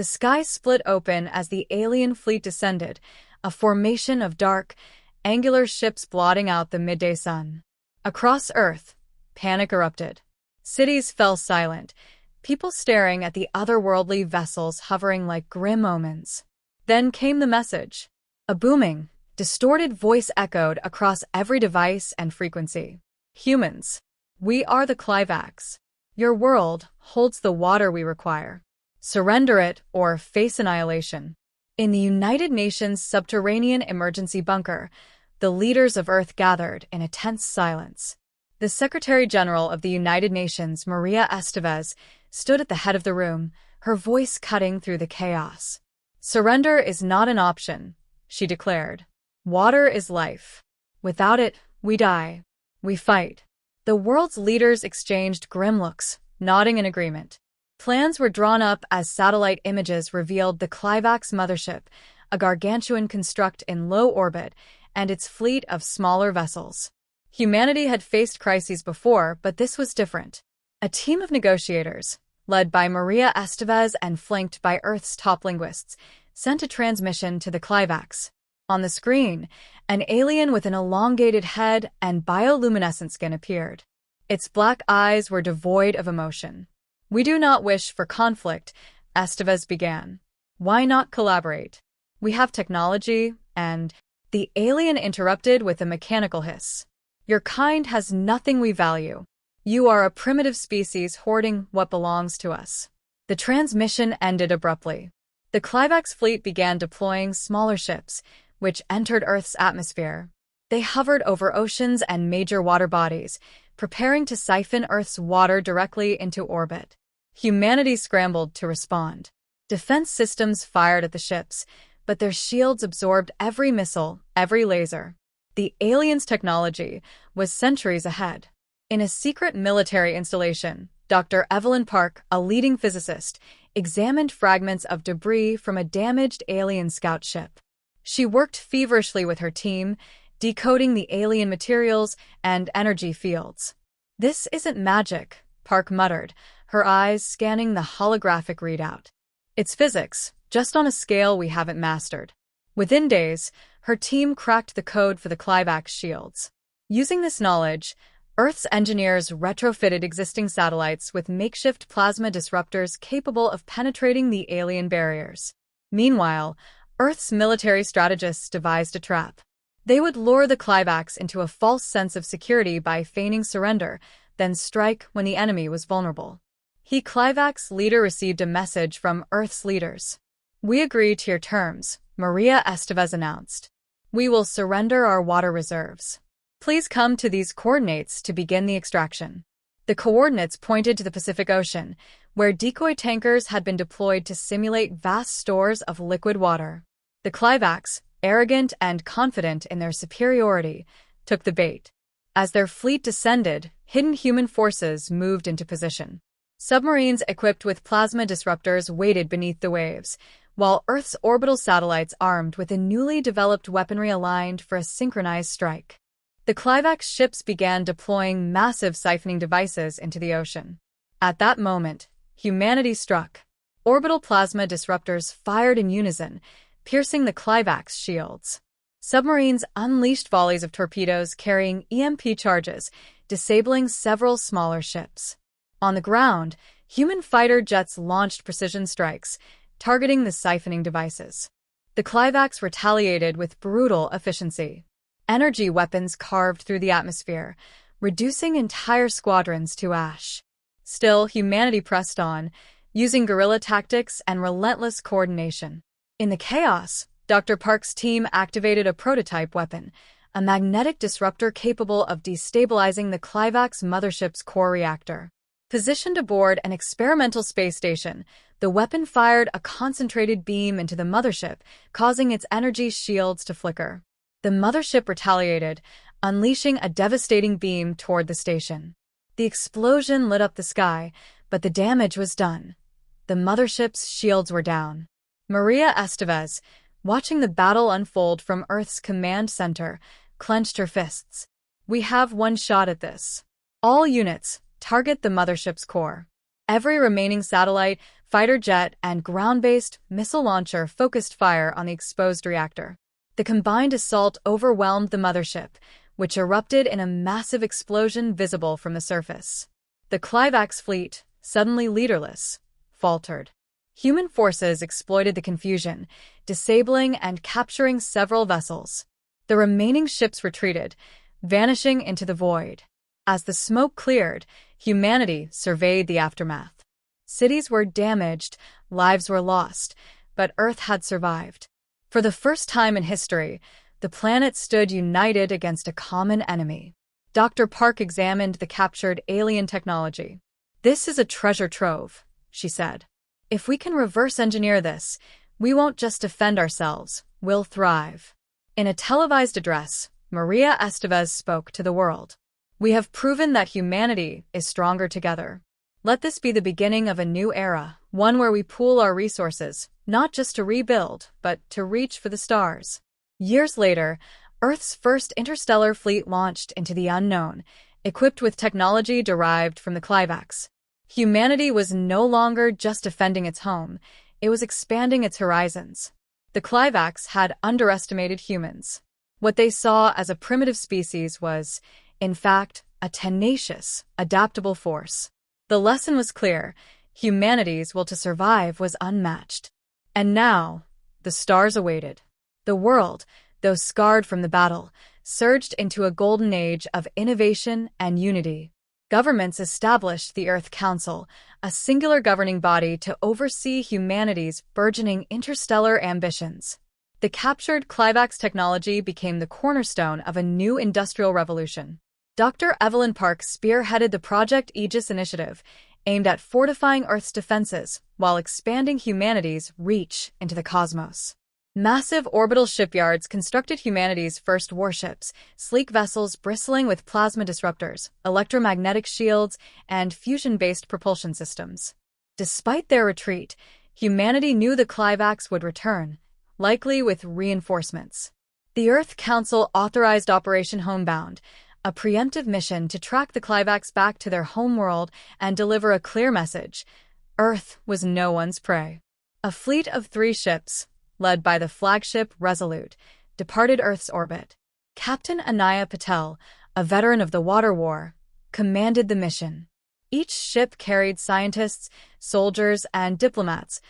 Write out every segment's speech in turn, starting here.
The sky split open as the alien fleet descended, a formation of dark, angular ships blotting out the midday sun. Across Earth, panic erupted. Cities fell silent, people staring at the otherworldly vessels hovering like grim omens. Then came the message. A booming, distorted voice echoed across every device and frequency. Humans, we are the Clivax. Your world holds the water we require. Surrender it or face annihilation. In the United Nations subterranean emergency bunker, the leaders of Earth gathered in a tense silence. The Secretary-General of the United Nations, Maria Estevez, stood at the head of the room, her voice cutting through the chaos. Surrender is not an option, she declared. Water is life. Without it, we die. We fight. The world's leaders exchanged grim looks, nodding in agreement. Plans were drawn up as satellite images revealed the Clivax mothership, a gargantuan construct in low orbit, and its fleet of smaller vessels. Humanity had faced crises before, but this was different. A team of negotiators, led by Maria Estevez and flanked by Earth's top linguists, sent a transmission to the Clivax. On the screen, an alien with an elongated head and bioluminescent skin appeared. Its black eyes were devoid of emotion. We do not wish for conflict, Estevez began. Why not collaborate? We have technology, and... The alien interrupted with a mechanical hiss. Your kind has nothing we value. You are a primitive species hoarding what belongs to us. The transmission ended abruptly. The Clivax fleet began deploying smaller ships, which entered Earth's atmosphere. They hovered over oceans and major water bodies, preparing to siphon Earth's water directly into orbit. Humanity scrambled to respond. Defense systems fired at the ships, but their shields absorbed every missile, every laser. The aliens' technology was centuries ahead. In a secret military installation, Dr. Evelyn Park, a leading physicist, examined fragments of debris from a damaged alien scout ship. She worked feverishly with her team, decoding the alien materials and energy fields. This isn't magic, Park muttered, her eyes scanning the holographic readout. It's physics, just on a scale we haven't mastered. Within days, her team cracked the code for the Clivax shields. Using this knowledge, Earth's engineers retrofitted existing satellites with makeshift plasma disruptors capable of penetrating the alien barriers. Meanwhile, Earth's military strategists devised a trap. They would lure the Clivax into a false sense of security by feigning surrender, then strike when the enemy was vulnerable. Clivax leader received a message from Earth's leaders. We agree to your terms, Maria Estevez announced. We will surrender our water reserves. Please come to these coordinates to begin the extraction. The coordinates pointed to the Pacific Ocean, where decoy tankers had been deployed to simulate vast stores of liquid water. The Clivax, arrogant and confident in their superiority, took the bait. As their fleet descended, hidden human forces moved into position. Submarines equipped with plasma disruptors waited beneath the waves, while Earth's orbital satellites armed with a newly developed weaponry aligned for a synchronized strike. The Clivax ships began deploying massive siphoning devices into the ocean. At that moment, humanity struck. Orbital plasma disruptors fired in unison, piercing the Clivax shields. Submarines unleashed volleys of torpedoes carrying EMP charges, disabling several smaller ships. On the ground, human fighter jets launched precision strikes, targeting the siphoning devices. The Clivax retaliated with brutal efficiency. Energy weapons carved through the atmosphere, reducing entire squadrons to ash. Still, humanity pressed on, using guerrilla tactics and relentless coordination. In the chaos, Dr. Park's team activated a prototype weapon, a magnetic disruptor capable of destabilizing the Clivax mothership's core reactor. Positioned aboard an experimental space station, the weapon fired a concentrated beam into the mothership, causing its energy shields to flicker. The mothership retaliated, unleashing a devastating beam toward the station. The explosion lit up the sky, but the damage was done. The mothership's shields were down. Maria Estevez, watching the battle unfold from Earth's command center, clenched her fists. We have one shot at this. All units, target the mothership's core. Every remaining satellite, fighter jet, and ground-based missile launcher focused fire on the exposed reactor. The combined assault overwhelmed the mothership, which erupted in a massive explosion visible from the surface. The Clivax fleet, suddenly leaderless, faltered. Human forces exploited the confusion, disabling and capturing several vessels. The remaining ships retreated, vanishing into the void. As the smoke cleared, humanity surveyed the aftermath. Cities were damaged, lives were lost, but Earth had survived. For the first time in history, the planet stood united against a common enemy. Dr. Park examined the captured alien technology. "This is a treasure trove," she said. "If we can reverse engineer this, we won't just defend ourselves, we'll thrive." In a televised address, Maria Estevez spoke to the world. "We have proven that humanity is stronger together. Let this be the beginning of a new era, one where we pool our resources, not just to rebuild, but to reach for the stars." Years later, Earth's first interstellar fleet launched into the unknown, equipped with technology derived from the Clivax. Humanity was no longer just defending its home, it was expanding its horizons. The Clivax had underestimated humans. What they saw as a primitive species was, in fact, a tenacious, adaptable force. The lesson was clear: humanity's will to survive was unmatched. And now, the stars awaited. The world, though scarred from the battle, surged into a golden age of innovation and unity. Governments established the Earth Council, a singular governing body to oversee humanity's burgeoning interstellar ambitions. The captured Clivax technology became the cornerstone of a new industrial revolution. Dr. Evelyn Park spearheaded the Project Aegis initiative, aimed at fortifying Earth's defenses while expanding humanity's reach into the cosmos. Massive orbital shipyards constructed humanity's first warships, sleek vessels bristling with plasma disruptors, electromagnetic shields, and fusion-based propulsion systems. Despite their retreat, humanity knew the Clivax would return, likely with reinforcements. The Earth Council authorized Operation Homebound, a preemptive mission to track the Clivax back to their homeworld and deliver a clear message: Earth was no one's prey. A fleet of 3 ships, led by the flagship Resolute, departed Earth's orbit. Captain Anaya Patel, a veteran of the Water War, commanded the mission. Each ship carried scientists, soldiers, and diplomats,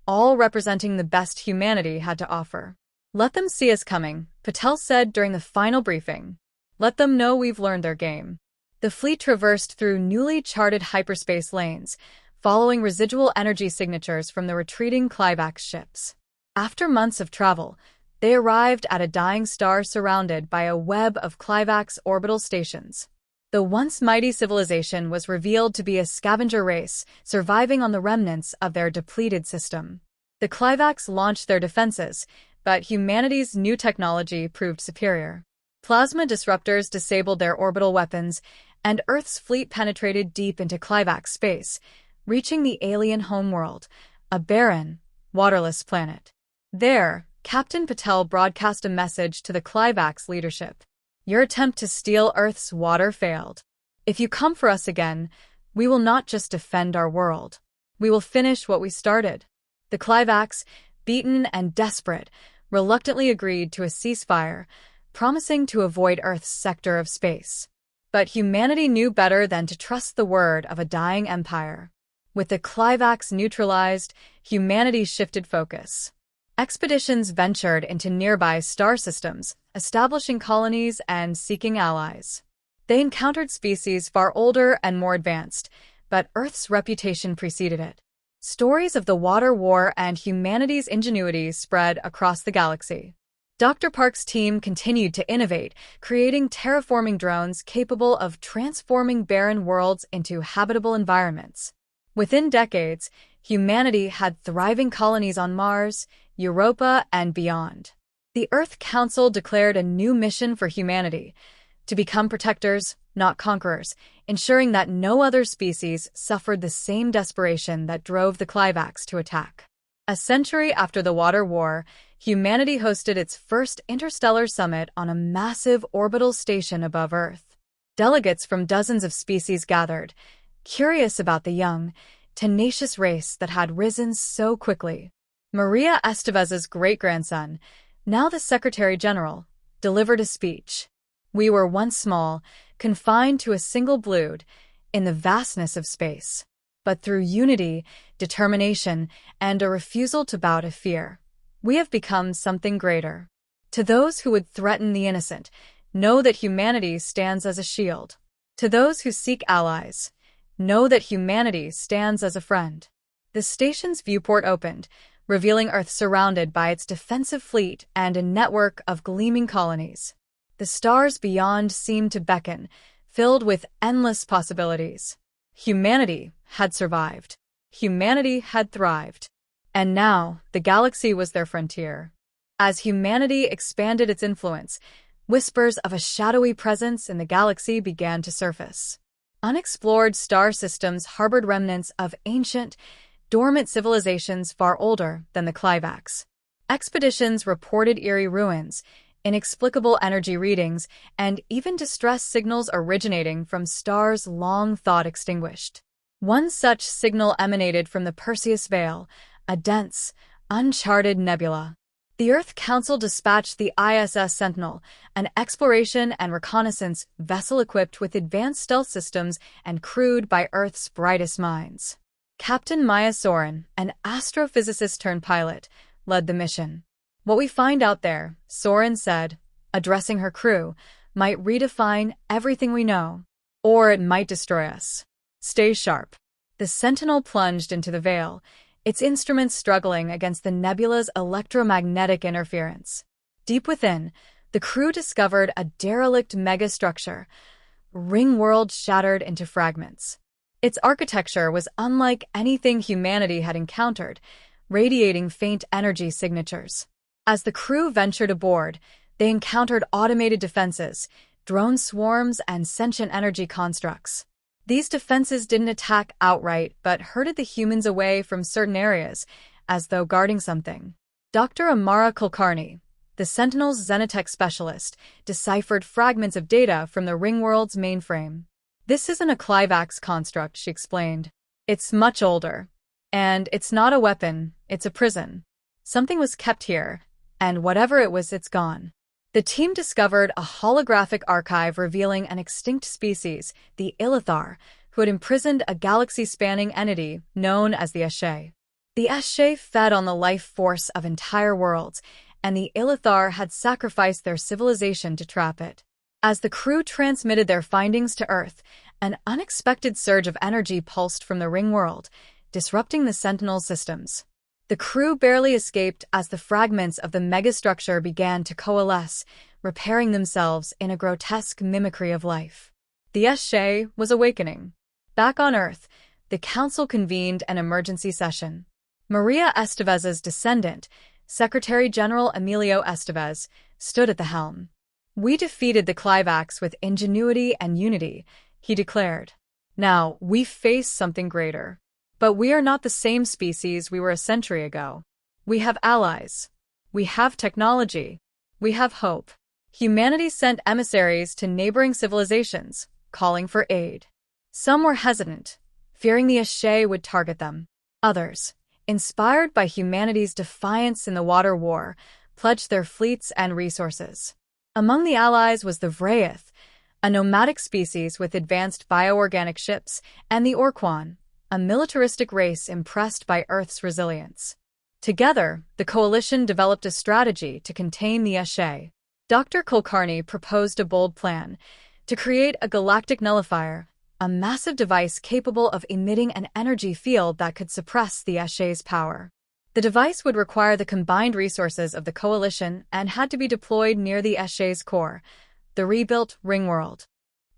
all representing the best humanity had to offer. "Let them see us coming," Patel said during the final briefing. "Let them know we've learned their game." The fleet traversed through newly charted hyperspace lanes, following residual energy signatures from the retreating Clivax ships. After months of travel, they arrived at a dying star surrounded by a web of Clivax orbital stations. The once mighty civilization was revealed to be a scavenger race, surviving on the remnants of their depleted system. The Clivax launched their defenses, but humanity's new technology proved superior. Plasma disruptors disabled their orbital weapons, and Earth's fleet penetrated deep into Clivax space, reaching the alien homeworld, a barren, waterless planet. There, Captain Patel broadcast a message to the Clivax leadership: "Your attempt to steal Earth's water failed. If you come for us again, we will not just defend our world. We will finish what we started." The Clivax, beaten and desperate, reluctantly agreed to a ceasefire, promising to avoid Earth's sector of space. But humanity knew better than to trust the word of a dying empire. With the Clivax neutralized, humanity shifted focus. Expeditions ventured into nearby star systems, establishing colonies and seeking allies. They encountered species far older and more advanced, but Earth's reputation preceded it. Stories of the Water War and humanity's ingenuity spread across the galaxy. Dr. Park's team continued to innovate, creating terraforming drones capable of transforming barren worlds into habitable environments. Within decades, humanity had thriving colonies on Mars, Europa, and beyond. The Earth Council declared a new mission for humanity: to become protectors, not conquerors, ensuring that no other species suffered the same desperation that drove the Clivax to attack. A century after the Water War, humanity hosted its first interstellar summit on a massive orbital station above Earth. Delegates from dozens of species gathered, curious about the young, tenacious race that had risen so quickly. Maria Estevez's great-grandson, now the Secretary General, delivered a speech. We were once small, confined to a single blood, in the vastness of space. But through unity, determination, and a refusal to bow to fear, we have become something greater. To those who would threaten the innocent, know that humanity stands as a shield. To those who seek allies, know that humanity stands as a friend. The station's viewport opened, revealing Earth surrounded by its defensive fleet and a network of gleaming colonies. The stars beyond seemed to beckon, filled with endless possibilities. Humanity had survived. Humanity had thrived. And now, the galaxy was their frontier. As humanity expanded its influence, whispers of a shadowy presence in the galaxy began to surface. Unexplored star systems harbored remnants of ancient, dormant civilizations far older than the Clivax. Expeditions reported eerie ruins, inexplicable energy readings, and even distress signals originating from stars long thought extinguished. One such signal emanated from the Perseus Veil, a dense, uncharted nebula. The Earth Council dispatched the ISS Sentinel, an exploration and reconnaissance vessel equipped with advanced stealth systems and crewed by Earth's brightest minds. Captain Maya Soren, an astrophysicist-turned-pilot, led the mission. What we find out there, Soren said, addressing her crew, might redefine everything we know, or it might destroy us. Stay sharp. The Sentinel plunged into the veil, its instruments struggling against the nebula's electromagnetic interference. Deep within, the crew discovered a derelict megastructure, ring world shattered into fragments. Its architecture was unlike anything humanity had encountered, radiating faint energy signatures. As the crew ventured aboard, they encountered automated defenses, drone swarms, and sentient energy constructs. These defenses didn't attack outright, but herded the humans away from certain areas, as though guarding something. Dr. Amara Kulkarni, the Sentinel's Xenotech specialist, deciphered fragments of data from the Ringworld's mainframe. This isn't a Clivax construct, she explained. It's much older. And it's not a weapon, it's a prison. Something was kept here, and whatever it was, it's gone. The team discovered a holographic archive revealing an extinct species, the Illithar, who had imprisoned a galaxy-spanning entity known as the Esche. The Esche fed on the life force of entire worlds, and the Illithar had sacrificed their civilization to trap it. As the crew transmitted their findings to Earth, an unexpected surge of energy pulsed from the ring world, disrupting the Sentinel systems. The crew barely escaped as the fragments of the megastructure began to coalesce, repairing themselves in a grotesque mimicry of life. The Esche was awakening. Back on Earth, the Council convened an emergency session. Maria Estevez's descendant, Secretary General Emilio Estevez, stood at the helm. "We defeated the Clivax with ingenuity and unity," he declared. "Now, we face something greater. But we are not the same species we were a century ago. We have allies. We have technology. We have hope." Humanity sent emissaries to neighboring civilizations, calling for aid. Some were hesitant, fearing the Esche would target them. Others, inspired by humanity's defiance in the water war, pledged their fleets and resources. Among the allies was the Vraith, a nomadic species with advanced bioorganic ships, and the Orquan, a militaristic race impressed by Earth's resilience. Together, the coalition developed a strategy to contain the Esche. Dr. Kulkarni proposed a bold plan to create a galactic nullifier, a massive device capable of emitting an energy field that could suppress the Esche's power. The device would require the combined resources of the coalition and had to be deployed near the Esche's core, the rebuilt Ringworld.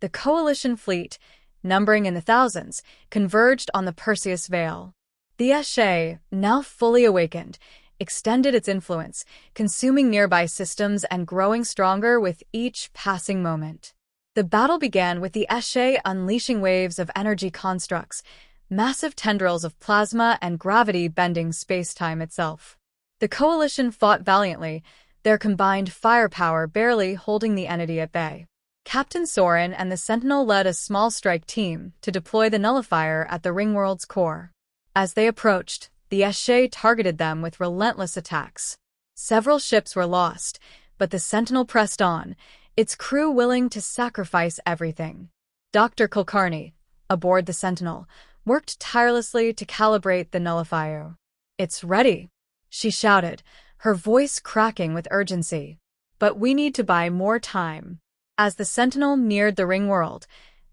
The coalition fleet, numbering in the thousands, converged on the Perseus Veil. The Esche, now fully awakened, extended its influence, consuming nearby systems and growing stronger with each passing moment. The battle began with the Esche unleashing waves of energy constructs, massive tendrils of plasma and gravity bending space-time itself. The coalition fought valiantly, their combined firepower barely holding the entity at bay. Captain Soren and the Sentinel led a small strike team to deploy the nullifier at the Ringworld's core. As they approached, the Esche targeted them with relentless attacks. Several ships were lost, but the Sentinel pressed on, its crew willing to sacrifice everything. Dr. Kulkarni, aboard the Sentinel, worked tirelessly to calibrate the nullifier. "It's ready," she shouted, her voice cracking with urgency. "But we need to buy more time." As the Sentinel neared the ring world,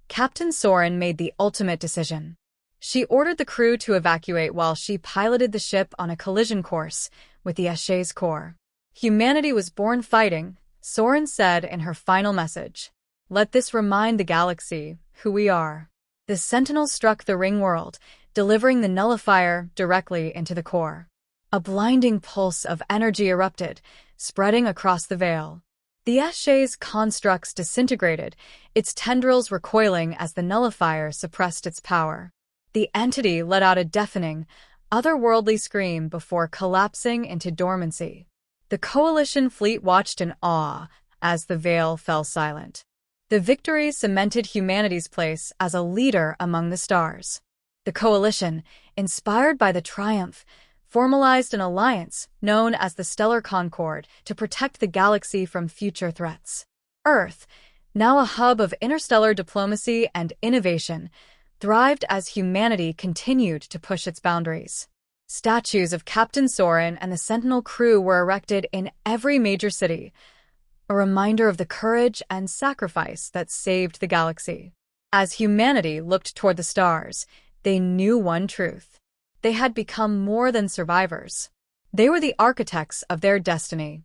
Captain Soren made the ultimate decision. She ordered the crew to evacuate while she piloted the ship on a collision course with the Esche's core. "Humanity was born fighting," Soren said in her final message. "Let this remind the galaxy who we are." The Sentinel struck the ring world, delivering the nullifier directly into the core. A blinding pulse of energy erupted, spreading across the veil. The Esche's constructs disintegrated, its tendrils recoiling as the nullifier suppressed its power. The entity let out a deafening, otherworldly scream before collapsing into dormancy. The Coalition fleet watched in awe as the veil fell silent. The victory cemented humanity's place as a leader among the stars. The Coalition, inspired by the triumph, formalized an alliance known as the Stellar Concord to protect the galaxy from future threats. Earth, now a hub of interstellar diplomacy and innovation, thrived as humanity continued to push its boundaries. Statues of Captain Soren and the Sentinel crew were erected in every major city, a reminder of the courage and sacrifice that saved the galaxy. As humanity looked toward the stars, they knew one truth. They had become more than survivors. They were the architects of their destiny.